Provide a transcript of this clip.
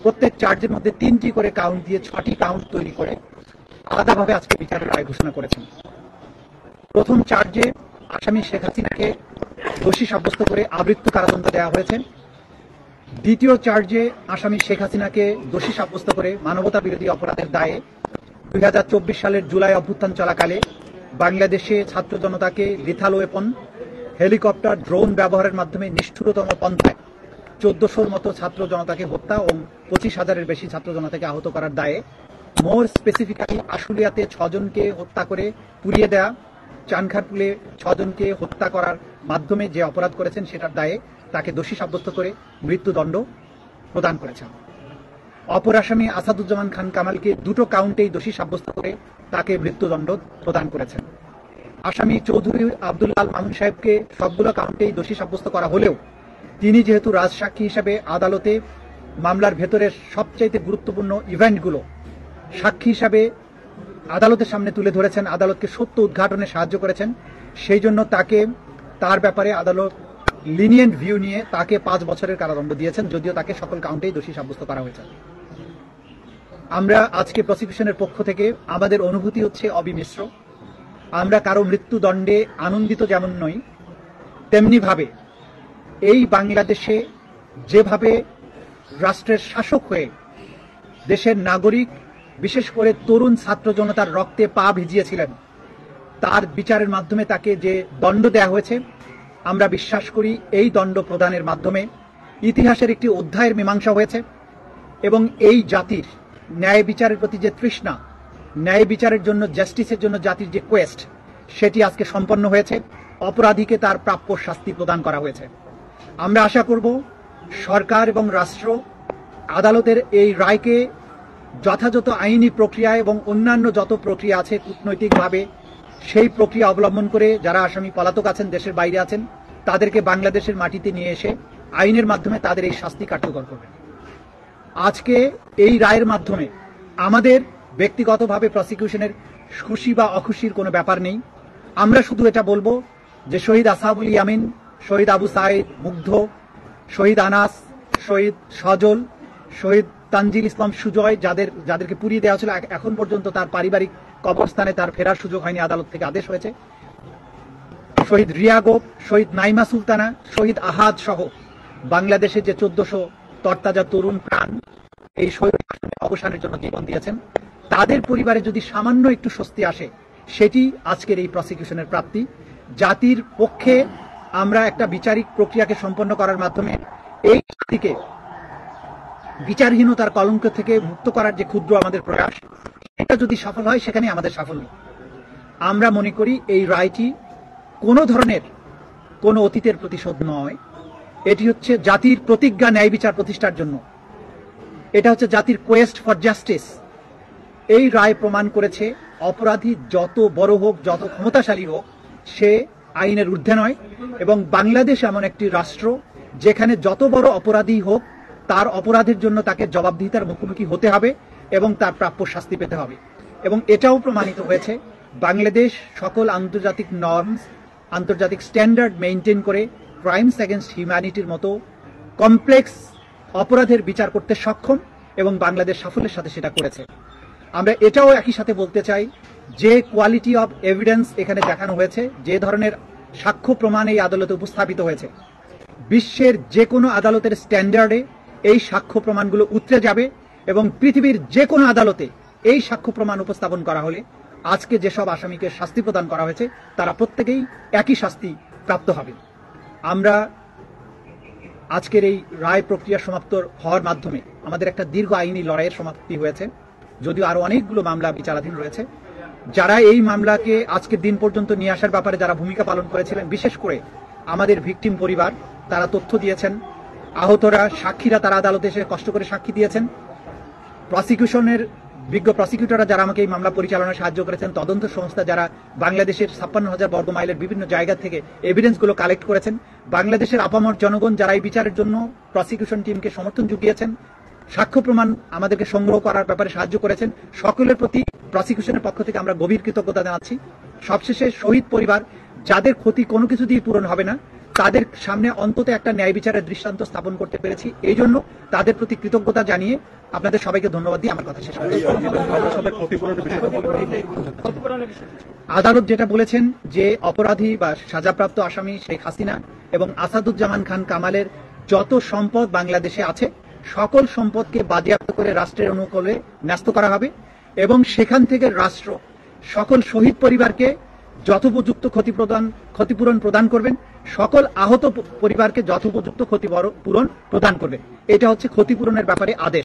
প্রত্যেক চার্জের মধ্যে 3টি করে কাউন্ট দিয়ে 6টি কাউন্ট তৈরি করে আলাদাভাবে আজকে বিচারের রায় ঘোষণা করেছেন। প্রথম চার্জে আসামি শেখ হাসিনাকে দোষী সাব্যস্ত করে আমৃত্যু কারাদণ্ড দেওয়া হয়েছে। দ্বিতীয় চার্জে আসামি শেখ হাসিনাকে দোষী সাব্যস্ত করে মানবতা বিরোধী অপরাধের দায়ে 2024 সালের জুলাই অভ্যুত্থান চলাকালে বাংলাদেশে ছাত্র জনতাকে লিথাল ওয়েপন, হেলিকপ্টার, ড্রোন ব্যবহারের মাধ্যমে নিষ্ঠুরতম পন্থায় 1400-র মতো ছাত্র জনতাকে হত্যা ও 25,000-এর বেশি ছাত্র জনতাকে আহত করার দায়ে, মোর স্পেসিফিক্যালি আশুলিয়াতে 6 জনকে হত্যা করে পুড়িয়ে দেয়া, চানখারপুলে 6 জনকে হত্যা করার মাধ্যমে যে অপরাধ করেছেন সেটার দায়ে তাকে দোষী সাব্যস্ত করে মৃত্যুদণ্ড প্রদান করেছেন। অপর আসামি আসাদুজ্জামান খান কামালকে 2টো কাউন্টেই দোষী সাব্যস্ত করে তাকে মৃত্যুদণ্ড প্রদান করেছেন। আসামি চৌধুরী আব্দুল্লাহ আল মামুন সাহেবকে সবগুলো কাউন্টেই দোষী সাব্যস্ত করা হলেও তিনি যেহেতু রাজসাক্ষী হিসাবে আদালতে মামলার ভেতরের সবচাইতে গুরুত্বপূর্ণ ইভেন্টগুলো সাক্ষী হিসাবে আদালতের সামনে তুলে ধরেছেন, আদালতকে সত্য উদ্ঘাটনে সাহায্য করেছেন, সেই জন্য তাকে তার ব্যাপারে আদালত লিনিয়েন্ট ভিউ নিয়ে তাকে 5 বছরের কারাদণ্ড দিয়েছেন, যদিও তাকে সকল কাউন্টেই দোষী সাব্যস্ত করা হয়েছে। আমরা আজকে প্রসিকিউশনের পক্ষ থেকে আমাদের অনুভূতি হচ্ছে অবিমিশ্র। আমরা কারো মৃত্যুদণ্ডে আনন্দিত যেমন নই, তেমনি ভাবে এই বাংলাদেশে যেভাবে রাষ্ট্রের শাসক হয়ে দেশের নাগরিক, বিশেষ করে তরুণ ছাত্র জনতার রক্তে পা ভিজিয়েছিলেন, তার বিচারের মাধ্যমে তাকে যে দণ্ড দেওয়া হয়েছে, আমরা বিশ্বাস করি এই দণ্ড প্রদানের মাধ্যমে ইতিহাসের একটি অধ্যায়ের মীমাংসা হয়েছে এবং এই জাতির ন্যায় বিচারের প্রতি যে তৃষ্ণা, ন্যায় বিচারের জন্য, জাস্টিসের জন্য জাতির যে কোয়েস্ট, সেটি আজকে সম্পন্ন হয়েছে। অপরাধীকে তার প্রাপ্য শাস্তি প্রদান করা হয়েছে। আমরা আশা করব সরকার এবং রাষ্ট্র আদালতের এই রায়কে যথাযথ আইনি প্রক্রিয়া এবং অন্যান্য যত প্রক্রিয়া আছে কূটনৈতিকভাবে সেই প্রক্রিয়া অবলম্বন করে যারা আসামি পলাতক আছেন, দেশের বাইরে আছেন, তাদেরকে বাংলাদেশের মাটিতে নিয়ে এসে আইনের মাধ্যমে তাদের এই শাস্তি কার্যকর করবে। আজকে এই রায়ের মাধ্যমে আমাদের ব্যক্তিগতভাবে প্রসিকিউশনের খুশি বা অখুশির কোনো ব্যাপার নেই। আমরা শুধু এটা বলবো যে শহীদ আসহাবুল ইয়ামিন, শহীদ আবু সাইদ, মুগ্ধ, শহীদ আনাস, শহীদ সজল, শহীদ তানজিল ইসলাম সুজয়, যাদেরকে পুড়িয়ে দেওয়া ছিল, এখন পর্যন্ত তার পারিবারিক কবরস্থানে তার ফেরার সুযোগ হয়নি, আদালত থেকে আদেশ হয়েছে। শহীদ রিয়াগোপ, শহীদ নাইমা সুলতানা, শহীদ আহাদ সহ বাংলাদেশের যে 1400 তরতাজা তরুণ প্রাণ এই শহীদ অবসানের জন্য জীবন দিয়েছেন, তাদের পরিবারে যদি সামান্য একটু স্বস্তি আসে, সেটি আজকের এই প্রসিকিউশনের প্রাপ্তি। জাতির পক্ষে আমরা একটা বিচারিক প্রক্রিয়াকে সম্পন্ন করার মাধ্যমে এই জাতিকে বিচারহীনতার কলঙ্ক থেকে মুক্ত করার যে ক্ষুদ্র আমাদের প্রয়াস, এটা যদি সফল হয় সেখানে আমাদের সাফল্য। আমরা মনে করি এই রায়টি কোনো ধরনের কোনো অতীতের প্রতিশোধ নয়, এটি হচ্ছে জাতির প্রতিজ্ঞা ন্যায় বিচার প্রতিষ্ঠার জন্য, এটা হচ্ছে জাতির কোয়েস্ট ফর জাস্টিস। এই রায় প্রমাণ করেছে অপরাধী যত বড় হোক, যত ক্ষমতাশালী হোক, সে আইনের ঊর্ধ্বে নয়। এবং বাংলাদেশ এমন একটি রাষ্ট্র যেখানে যত বড় অপরাধী হোক তার অপরাধের জন্য তাকে জবাবদিহিতার মুখোমুখি হতে হবে এবং তার প্রাপ্য শাস্তি পেতে হবে। এবং এটাও প্রমাণিত হয়েছে বাংলাদেশ সকল আন্তর্জাতিক নর্মস, আন্তর্জাতিক স্ট্যান্ডার্ড মেইনটেইন করে ক্রাইমস এগেনস্ট হিউম্যানিটির মতো কমপ্লেক্স অপরাধের বিচার করতে সক্ষম এবং বাংলাদেশ সাফল্যের সাথে সেটা করেছে। আমরা এটাও একই সাথে বলতে চাই যে কোয়ালিটি অফ এভিডেন্স এখানে দেখানো হয়েছে, যে ধরনের সাক্ষ্য প্রমাণ এই আদালতে উপস্থাপিত হয়েছে, বিশ্বের যে কোনো আদালতের স্ট্যান্ডার্ডে এই সাক্ষ্য প্রমাণগুলো উতরে যাবে এবং পৃথিবীর যে কোনো আদালতে এই সাক্ষ্য প্রমাণ উপস্থাপন করা হলে আজকে যেসব আসামিকে শাস্তি প্রদান করা হয়েছে তারা প্রত্যেকেই একই শাস্তি প্রাপ্ত হবে। আমরা আজকের এই রায় প্রক্রিয়া সমাপ্ত হওয়ার মাধ্যমে আমাদের একটা দীর্ঘ আইনি লড়াইয়ের সমাপ্তি হয়েছে, যদিও আরো অনেকগুলো মামলা বিচারাধীন রয়েছে। যারা এই মামলাকে আজকের দিন পর্যন্ত নিয়ে আসার ব্যাপারে যারা ভূমিকা পালন করেছিলেন, বিশেষ করে আমাদের ভিকটিম পরিবার, তারা তথ্য দিয়েছেন, আহতরা, সাক্ষীরা তারা আদালতে এসে কষ্ট করে সাক্ষী দিয়েছেন, প্রসিকিউশনের বিজ্ঞ প্রসিকিউটররা যারা আমাকে এই মামলা পরিচালনায় সাহায্য করেছেন, তদন্ত সংস্থা যারা বাংলাদেশের 56,000 বর্গ মাইলের বিভিন্ন জায়গা থেকে এভিডেন্সগুলো কালেক্ট করেছেন, বাংলাদেশের আপামর জনগণ যারা এই বিচারের জন্য প্রসিকিউশন টিমকে সমর্থন জুগিয়েছেন, সাক্ষ্য প্রমাণ আমাদেরকে সংগ্রহ করার ব্যাপারে সাহায্য করেছেন, সকলের প্রতি প্রসিকিউশনের পক্ষ থেকে আমরা গভীর কৃতজ্ঞতা জানাচ্ছি। সবশেষে শহীদ পরিবার, যাদের ক্ষতি কোনো কিছু দিয়ে পূরণ হবে না, তাদের সামনে অন্তত একটা ন্যায় বিচারের দৃষ্টান্ত স্থাপন করতে পেরেছি। এই জন্য তাদের প্রতি কৃতজ্ঞতা জানিয়ে আপনাদের সবাইকে ধন্যবাদ দিয়ে আমার কথা শেষ করছি। আদালত যেটা বলেছেন যে অপরাধী বা সাজাপ্রাপ্ত আসামি শেখ হাসিনা এবং আসাদুজ্জামান খান কামালের যত সম্পদ বাংলাদেশে আছে সকল সম্পদকে বাজেয়াপ্ত করে রাষ্ট্রের অনুকূলে ন্যস্ত করা হবে এবং সেখান থেকে রাষ্ট্র সকল শহীদ পরিবারকে যথোপযুক্ত ক্ষতিপূরণ প্রদান করবেন, সকল আহত পরিবারকে যথোপযুক্ত ক্ষতিপূরণ প্রদান করবেন। এটা হচ্ছে ক্ষতিপূরণের ব্যাপারে আদেশ।